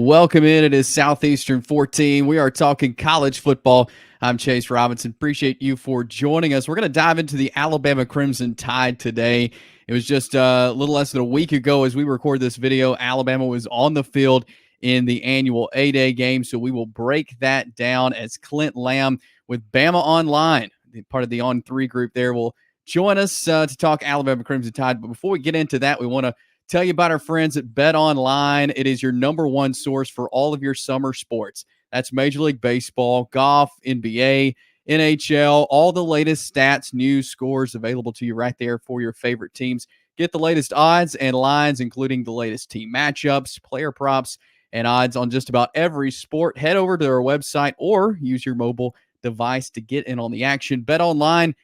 Welcome in. It is Southeastern 14. We are talking college football. I'm Chase Robinson. Appreciate you for joining us. We're going to dive into the Alabama Crimson Tide today. It was just a little less than a week ago as we record this video. Alabama was on the field in the annual A-Day game, so we will break that down as Clint Lamb with BamaOnLine, part of the On3 group there, will join us to talk Alabama Crimson Tide. But before we get into that, we want to tell you about our friends at BetOnline. It is your number one source for all of your summer sports. That's Major League Baseball, golf, NBA, NHL, all the latest stats, news, scores available to you right there for your favorite teams. Get the latest odds and lines, including the latest team matchups, player props, and odds on just about every sport. Head over to our website or use your mobile device to get in on the action. BetOnline,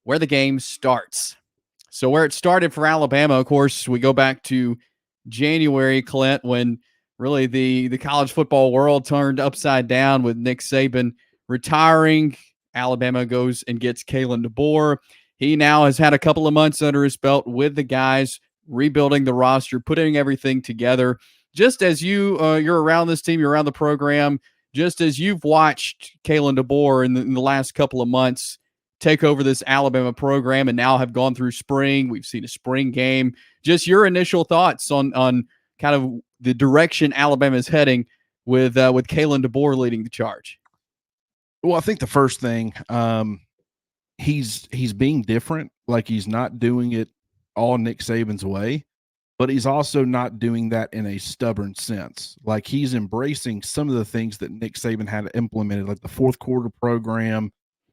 where the game starts. So where it started for Alabama, of course, we go back to January, Clint, when really the college football world turned upside down with Nick Saban retiring. Alabama goes and gets Kalen DeBoer. He now has had a couple of months under his belt with the guys, rebuilding the roster, putting everything together. Just as you're around this team, you're around the program, just as you've watched Kalen DeBoer in the last couple of months take over this Alabama program and now have gone through spring. We've seen a spring game. Just your initial thoughts on kind of the direction Alabama is heading with Kalen DeBoer leading the charge. Well, I think the first thing, he's being different. Like, he's not doing it all Nick Saban's way, but he's also not doing that in a stubborn sense. Like, he's embracing some of the things that Nick Saban had implemented, like the fourth quarter program.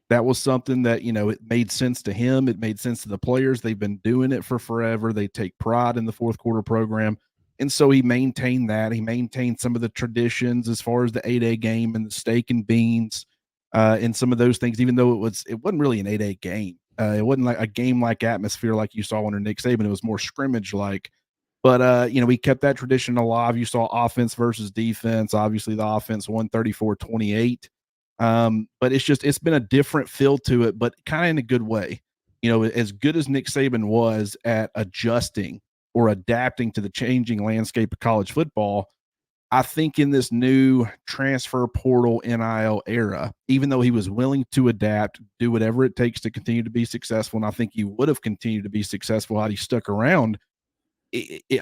That was something that, it made sense to him. It made sense to the players. They've been doing it for forever. They take pride in the fourth quarter program. And so he maintained that. He maintained some of the traditions as far as the 8-A game and the steak and beans and some of those things, even though it wasn't really an 8-A game. It wasn't like a game-like atmosphere like you saw under Nick Saban. It was more scrimmage-like. But, we kept that tradition alive. You saw offense versus defense. Obviously, the offense won 34-28. But it's been a different feel to it, but kind of in a good way. As good as Nick Saban was at adjusting or adapting to the changing landscape of college football, I think in this new transfer portal NIL era, even though he was willing to adapt, do whatever it takes to continue to be successful, and I think he would have continued to be successful had he stuck around,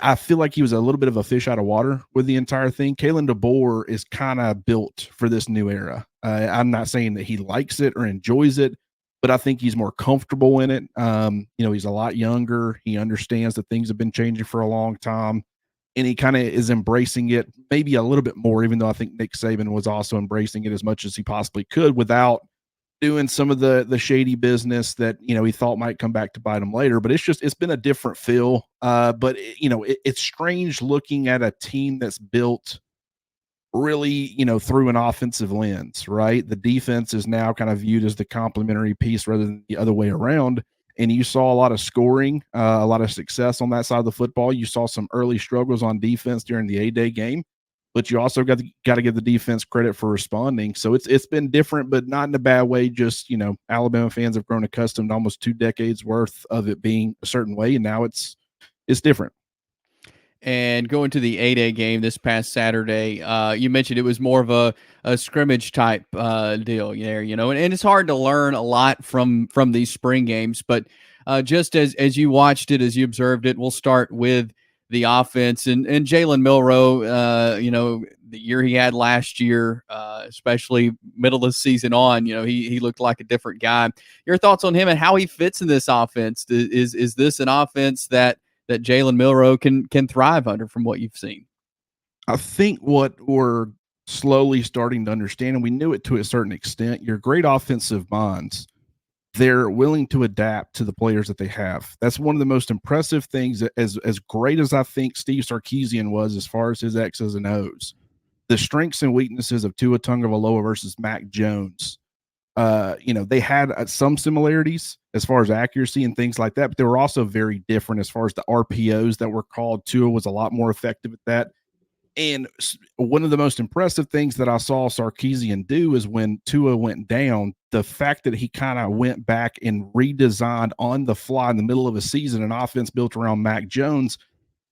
I feel like he was a little bit of a fish out of water with the entire thing. Kalen DeBoer is kind of built for this new era. I'm not saying that he likes it or enjoys it, but I think he's more comfortable in it. He's a lot younger. He understands that things have been changing for a long time, and he kind of is embracing it maybe a little bit more, even though I think Nick Saban was also embracing it as much as he possibly could without doing some of the shady business that, he thought might come back to bite him later. But it's been a different feel. But it's strange looking at a team that's built really, through an offensive lens, right? The defense is now kind of viewed as the complementary piece rather than the other way around. And you saw a lot of scoring, a lot of success on that side of the football. You saw some early struggles on defense during the A-Day game, but you also got to give the defense credit for responding. So it's been different, but not in a bad way. Just, Alabama fans have grown accustomed to almost 2 decades worth of it being a certain way, and now it's different. And going to the 8-A game this past Saturday, you mentioned it was more of a scrimmage type deal there, and it's hard to learn a lot from these spring games. But just as you watched it, as you observed it, we'll start with the offense and Jalen Milroe. The year he had last year, especially middle of the season on, he looked like a different guy. Your thoughts on him and how he fits in this offense? Is this an offense that Jalen Milroe can thrive under from what you've seen? I think what we're slowly starting to understand, and we knew it to a certain extent, your great offensive minds, they're willing to adapt to the players that they have. That's one of the most impressive things. As great as I think Steve Sarkisian was as far as his X's and O's, the strengths and weaknesses of Tua Tagovailoa versus Mac Jones, they had some similarities as far as accuracy and things like that, but they were also very different as far as the RPOs that were called. Tua was a lot more effective at that. And one of the most impressive things that I saw Sarkisian do is when Tua went down, the fact that he kind of went back and redesigned on the fly in the middle of a season an offense built around Mac Jones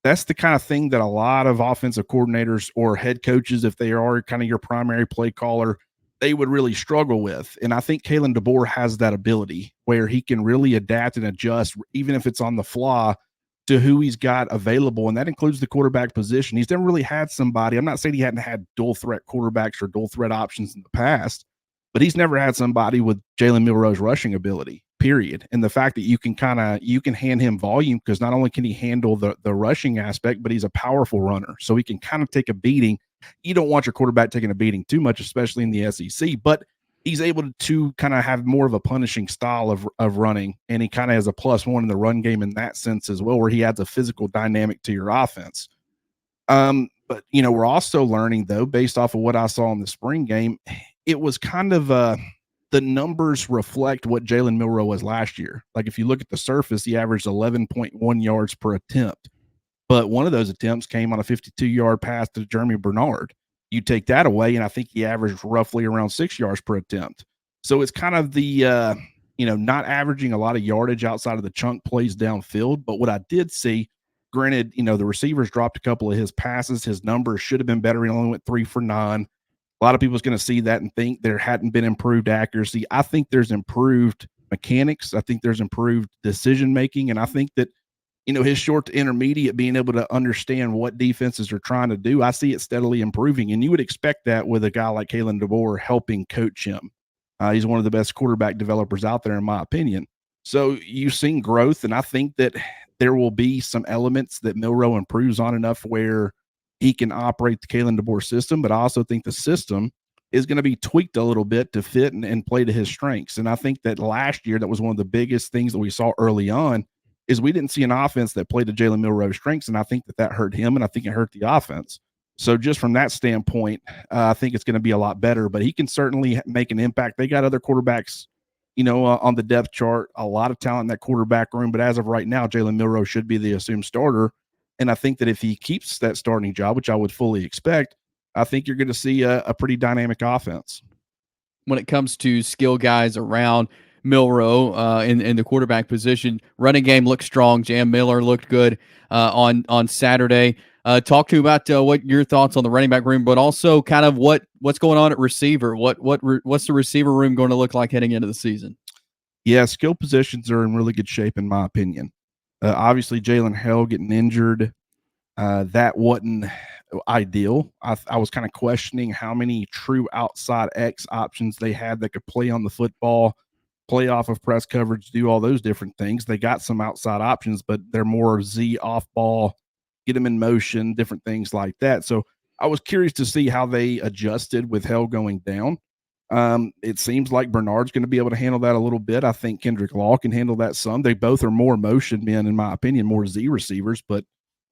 that's the kind of thing that a lot of offensive coordinators or head coaches, if they are kind of your primary play caller, they would really struggle with. And I think Kalen DeBoer has that ability where he can really adapt and adjust, even if it's on the fly, to who he's got available. And that includes the quarterback position. He's never really had somebody. I'm not saying he hadn't had dual threat quarterbacks or dual threat options in the past, but he's never had somebody with Jalen Milroe's rushing ability, period. And the fact that you can hand him volume, because not only can he handle the rushing aspect, but he's a powerful runner. So he can kind of take a beating. You don't want your quarterback taking a beating too much, especially in the SEC, but he's able to kind of have more of a punishing style of running. And he kind of has a +1 in the run game in that sense as well, where he adds a physical dynamic to your offense. But we're also learning, though, based off of what I saw in the spring game, it was kind of the numbers reflect what Jalen Milroe was last year. Like if you look at the surface, he averaged 11.1 yards per attempt, but one of those attempts came on a 52-yard pass to Jeremy Bernard. You take that away, and I think he averaged roughly around 6 yards per attempt. So it's kind of the not averaging a lot of yardage outside of the chunk plays downfield. But what I did see, granted, the receivers dropped a couple of his passes. His numbers should have been better. He only went 3 for 9. A lot of people's going to see that and think there hadn't been improved accuracy. I think there's improved mechanics. I think there's improved decision making. And I think that, his short to intermediate, being able to understand what defenses are trying to do, I see it steadily improving. And you would expect that with a guy like Kalen DeBoer helping coach him. He's one of the best quarterback developers out there, in my opinion. So you've seen growth. And I think that there will be some elements that Milroe improves on enough where he can operate the Kalen DeBoer system, but I also think the system is going to be tweaked a little bit to fit and play to his strengths. And I think that last year, that was one of the biggest things that we saw early on, is we didn't see an offense that played to Jalen Milroe's strengths, and I think that hurt him, and I think it hurt the offense. So just from that standpoint, I think it's going to be a lot better, but he can certainly make an impact. They got other quarterbacks, on the depth chart, a lot of talent in that quarterback room, but as of right now, Jalen Milroe should be the assumed starter. And I think that if he keeps that starting job, which I would fully expect, I think you're going to see a pretty dynamic offense. When it comes to skill guys around Milroe in the quarterback position, running game looked strong. Jam Miller looked good on Saturday. Talk to me about what your thoughts on the running back room, but also kind of what's going on at receiver. What's the receiver room going to look like heading into the season? Yeah, skill positions are in really good shape, in my opinion. Obviously, Jalen Hell getting injured, that wasn't ideal. I was kind of questioning how many true outside X options they had that could play on the football, play off of press coverage, do all those different things. They got some outside options, but they're more Z off ball, get them in motion, different things like that. So I was curious to see how they adjusted with Hell going down. It seems like Bernard's going to be able to handle that a little bit. I think Kendrick Law can handle that some. They both are more motion men, in my opinion, more Z receivers, but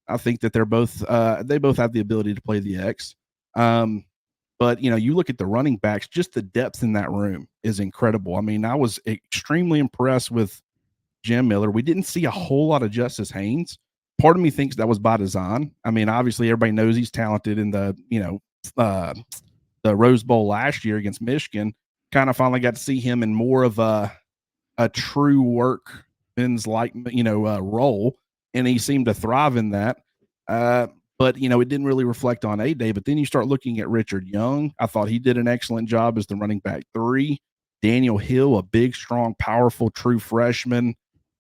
I think that they both have the ability to play the X. But you look at the running backs, just the depth in that room is incredible. I mean, I was extremely impressed with Jam Miller. We didn't see a whole lot of Justice Haynes. Part of me thinks that was by design. I mean, obviously everybody knows he's talented in the Rose Bowl last year against Michigan. Kind of finally got to see him in more of a true workman's role, and he seemed to thrive in that. But it didn't really reflect on A-Day. But then you start looking at Richard Young. I thought he did an excellent job as the running back 3. Daniel Hill, a big, strong, powerful, true freshman,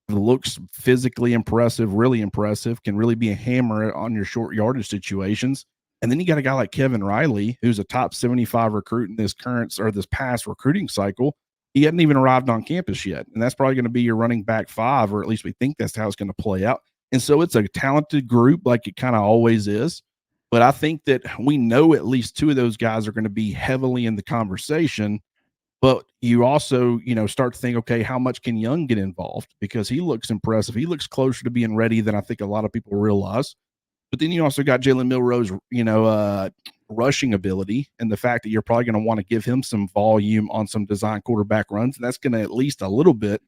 looks physically impressive, really impressive, can really be a hammer on your short yardage situations. And then you got a guy like Kevin Riley, who's a top 75 recruit in this past recruiting cycle. He hadn't even arrived on campus yet. And that's probably going to be your running back 5, or at least we think that's how it's going to play out. And so it's a talented group, like it kind of always is. But I think that we know at least 2 of those guys are going to be heavily in the conversation. But you also, start to think, okay, how much can Young get involved? Because he looks impressive. He looks closer to being ready than I think a lot of people realize. But then you also got Jalen Milroe's, rushing ability, and the fact that you're probably going to want to give him some volume on some design quarterback runs. And that's going to at least a little bit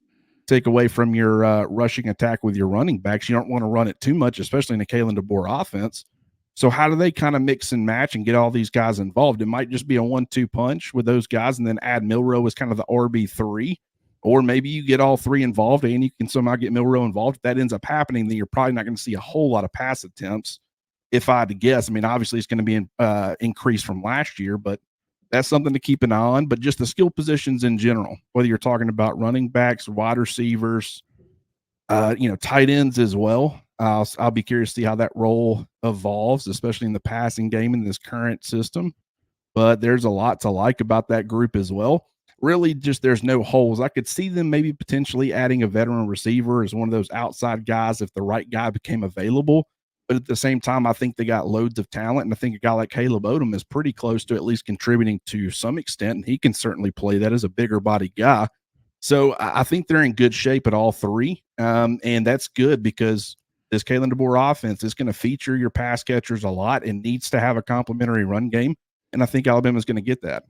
take away from your rushing attack with your running backs. You don't want to run it too much, especially in a Kalen DeBoer offense. So how do they kind of mix and match and get all these guys involved? It might just be a 1-2 punch with those guys, and then add Milroe as kind of the RB3. Or maybe you get all three involved and you can somehow get Milroe involved. If that ends up happening, then you're probably not going to see a whole lot of pass attempts. If I had to guess, I mean, obviously it's going to be increased from last year, but that's something to keep an eye on. But just the skill positions in general, whether you're talking about running backs, wide receivers, tight ends as well. I'll be curious to see how that role evolves, especially in the passing game in this current system. But there's a lot to like about that group as well. Really, just there's no holes. I could see them maybe potentially adding a veteran receiver as one of those outside guys if the right guy became available. But at the same time, I think they got loads of talent. And I think a guy like Caleb Odom is pretty close to at least contributing to some extent. And he can certainly play that as a bigger body guy. So I think they're in good shape at all three. And that's good because this Kalen DeBoer offense is going to feature your pass catchers a lot and needs to have a complementary run game. And I think Alabama's going to get that.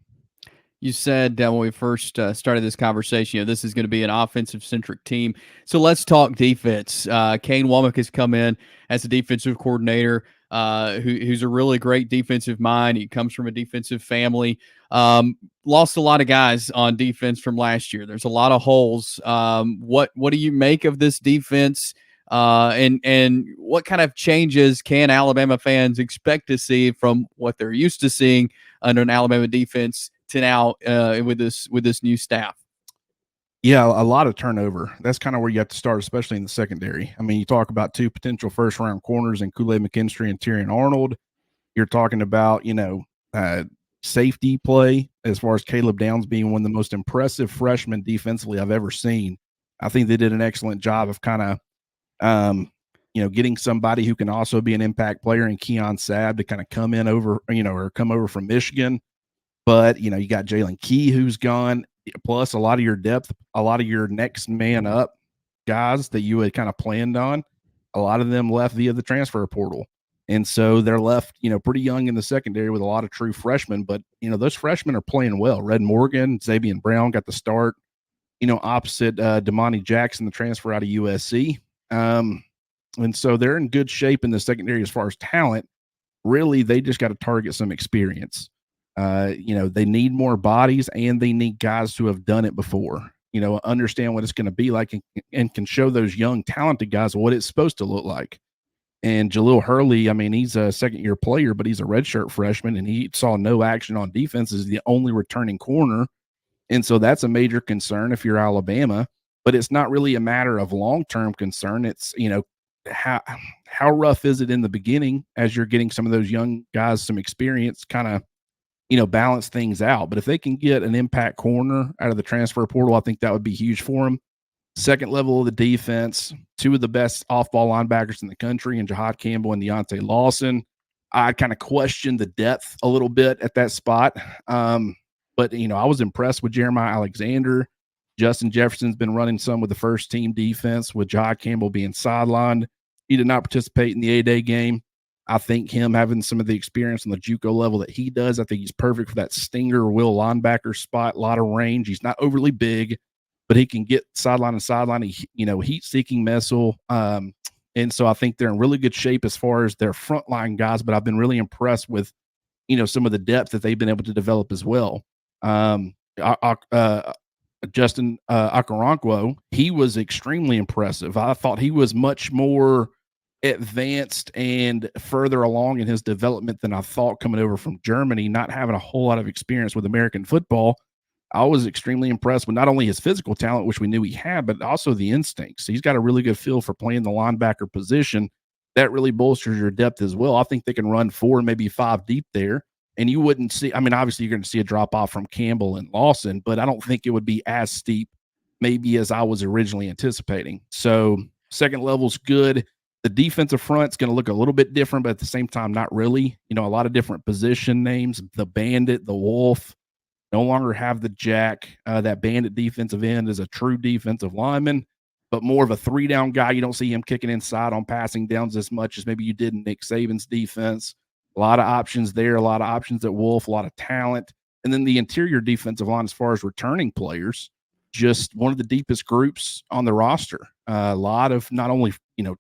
You said when we first started this conversation, this is going to be an offensive-centric team. So let's talk defense. Kane Womack has come in as a defensive coordinator, who's a really great defensive mind. He comes from a defensive family. Lost a lot of guys on defense from last year. There's a lot of holes. What do you make of this defense? And what kind of changes can Alabama fans expect to see from what they're used to seeing under an Alabama defense to now with this new staff? Yeah, a lot of turnover. That's kind of where you have to start, especially in the secondary. I mean, you talk about two potential first-round corners in Kool-Aid McKinstry and Tyrion Arnold. You're talking about, safety play as far as Caleb Downs being one of the most impressive freshmen defensively I've ever seen. I think they did an excellent job of kind of getting somebody who can also be an impact player in Keon Sabb to kind of come in over, or come over from Michigan. But, you got Jalen Key who's gone, plus a lot of your depth, a lot of your next man up guys that you had kind of planned on. A lot of them left via the transfer portal. And so they're left, pretty young in the secondary with a lot of true freshmen. But, those freshmen are playing well. Red Morgan, Xavier Brown got the start, opposite Damani Jackson, the transfer out of USC. And so they're in good shape in the secondary as far as talent. Really, they just got to target some experience. They need more bodies and they need guys who have done it before, understand what it's going to be like and can show those young, talented guys what it's supposed to look like. And Jaleel Hurley, I mean, he's a second-year player, but he's a redshirt freshman, and he saw no action on defense as the only returning corner. And so that's a major concern if you're Alabama, but it's not really a matter of long-term concern. It's, how rough is it in the beginning as you're getting some of those young guys some experience, kind of, balance things out. But if they can get an impact corner out of the transfer portal, I think that would be huge for them. Second level of the defense, two of the best off-ball linebackers in the country, and Jahad Campbell and Deontay Lawson. I kind of questioned the depth a little bit at that spot. But, I was impressed with Jeremiah Alexander. Justin Jefferson's been running some with the first team defense, with Jahad Campbell being sidelined. He did not participate in the A-Day game. I think him having some of the experience on the JUCO level that he does, I think he's perfect for that stinger will linebacker spot, a lot of range. He's not overly big, but he can get sideline to sideline, heat-seeking missile. And so I think they're in really good shape as far as their frontline guys, but I've been really impressed with, some of the depth that they've been able to develop as well. Justin Okoronkwo, he was extremely impressive. I thought he was much more advanced and further along in his development than I thought coming over from Germany, not having a whole lot of experience with American football. I was extremely impressed with not only his physical talent, which we knew he had, but also the instincts. He's got a really good feel for playing the linebacker position. That really bolsters your depth as well. I think they can run 4, maybe 5 deep there. And you wouldn't see, I mean, obviously you're going to see a drop off from Campbell and Lawson, but I don't think it would be as steep maybe as I was originally anticipating. So second level's good. The defensive front's going to look a little bit different, but at the same time, not really. A lot of different position names. The Bandit, the Wolf, no longer have the Jack. That Bandit defensive end is a true defensive lineman, but more of a 3-down guy. You don't see him kicking inside on passing downs as much as maybe you did in Nick Saban's defense. A lot of options there, a lot of options at Wolf, a lot of talent. And then the interior defensive line as far as returning players, just one of the deepest groups on the roster. A lot of not only,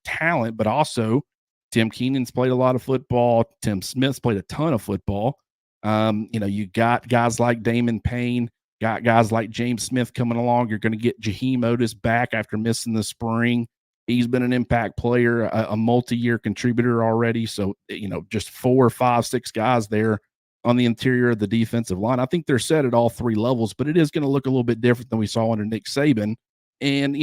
talent, but also Tim Keenan's played a lot of football. Tim Smith's played a ton of football. You got guys like Damon Payne, Got guys like James Smith coming along. You're going to get Jaheim Otis back after missing the spring. He's been an impact player, a multi-year contributor already. So, just 4, 5, 6 guys there on the interior of the defensive line. I think they're set at all 3 levels, but it is going to look a little bit different than we saw under Nick Saban. And,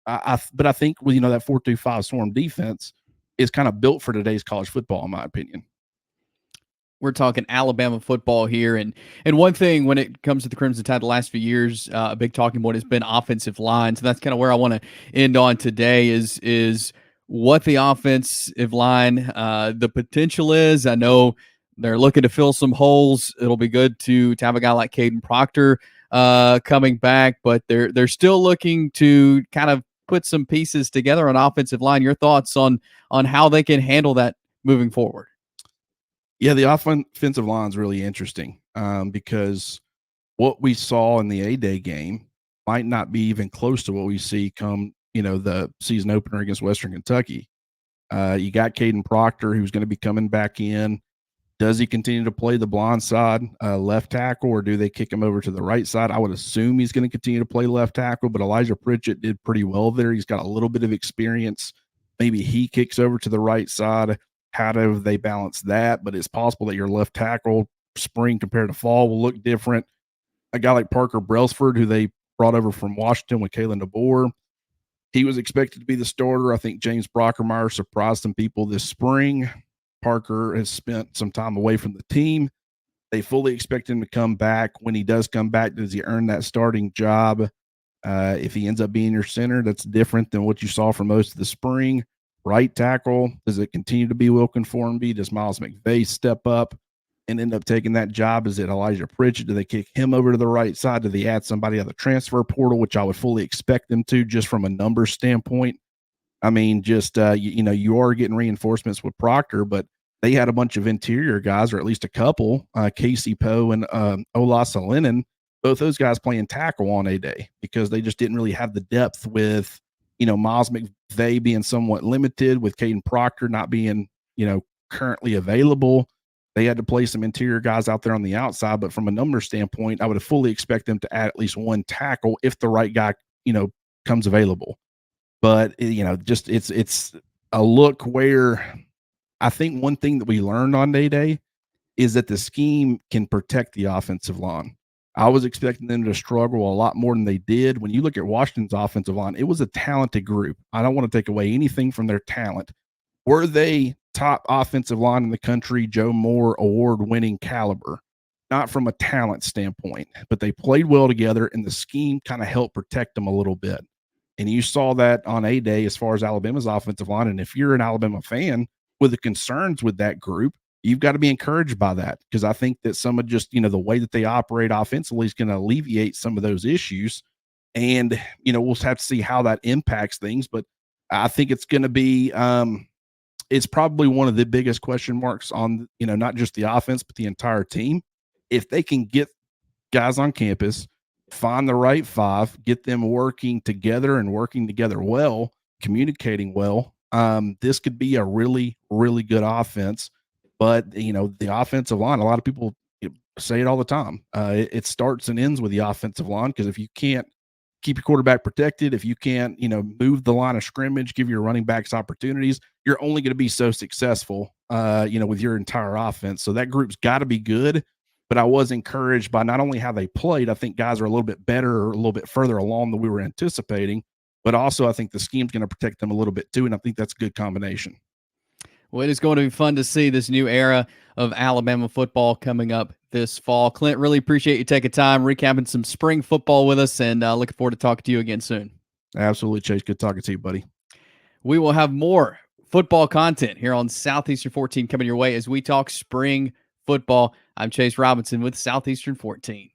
but I think with, that 4-2-5 swarm defense is kind of built for today's college football, in my opinion. We're talking Alabama football here, and one thing when it comes to the Crimson Tide the last few years, a big talking point has been offensive line. So that's kind of where I want to end on today is what the offensive line, the potential is. I know they're looking to fill some holes. It'll be good to have a guy like Caden Proctor coming back, but they're still looking to kind of put some pieces together on offensive line. Your thoughts on how they can handle that moving forward? Yeah, the offensive line is really interesting because what we saw in the A-Day game might not be even close to what we see come, the season opener against Western Kentucky. You got Caden Proctor, who's going to be coming back in. Does he continue to play the blind side left tackle, or do they kick him over to the right side? I would assume he's going to continue to play left tackle, but Elijah Pritchett did pretty well there. He's got a little bit of experience. Maybe he kicks over to the right side. How do they balance that? But it's possible that your left tackle spring compared to fall will look different. A guy like Parker Brailsford, who they brought over from Washington with Kalen DeBoer, he was expected to be the starter. I think James Brockermeyer surprised some people this spring. Parker has spent some time away from the team. They fully expect him to come back. When he does come back, does he earn that starting job? If he ends up being your center, that's different than what you saw for most of the spring. Right tackle, does it continue to be Wilkin Formby? Does Miles McVay step up and end up taking that job? Is it Elijah Pritchett? Do they kick him over to the right side? Do they add somebody on the transfer portal, which I would fully expect them to just from a numbers standpoint? I mean, just, you are getting reinforcements with Proctor, but they had a bunch of interior guys, or at least a couple, Casey Poe and Ola Salinan, both those guys playing tackle on A-Day because they just didn't really have the depth with, Miles McVay being somewhat limited, with Caden Proctor not being, currently available. They had to play some interior guys out there on the outside, but from a number standpoint, I would fully expect them to add at least one tackle if the right guy, comes available. But, just it's a look where I think one thing that we learned on A-Day is that the scheme can protect the offensive line. I was expecting them to struggle a lot more than they did. When you look at Washington's offensive line, it was a talented group. I don't want to take away anything from their talent. Were they top offensive line in the country, Joe Moore award-winning caliber? Not from a talent standpoint, but they played well together, and the scheme kind of helped protect them a little bit. And you saw that on A-Day as far as Alabama's offensive line. And if you're an Alabama fan with the concerns with that group, you've got to be encouraged by that, because I think that some of just, the way that they operate offensively is going to alleviate some of those issues. And, we'll have to see how that impacts things. But I think it's going to be, it's probably one of the biggest question marks on, not just the offense, but the entire team. If they can get guys on campus, find the right 5, get them working together and working together well, communicating well, this could be a really, really good offense. But, the offensive line, a lot of people say it all the time. It starts and ends with the offensive line, because if you can't keep your quarterback protected, if you can't, move the line of scrimmage, give your running backs opportunities, you're only going to be so successful, with your entire offense. So that group's got to be good. But I was encouraged by not only how they played. I think guys are a little bit better, or a little bit further along than we were anticipating. But also I think the scheme's going to protect them a little bit too, and I think that's a good combination. Well, it is going to be fun to see this new era of Alabama football coming up this fall. Clint, really appreciate you taking time, recapping some spring football with us, and looking forward to talking to you again soon. Absolutely, Chase. Good talking to you, buddy. We will have more football content here on Southeastern 14 coming your way as we talk spring football. I'm Chase Robinson with Southeastern 14.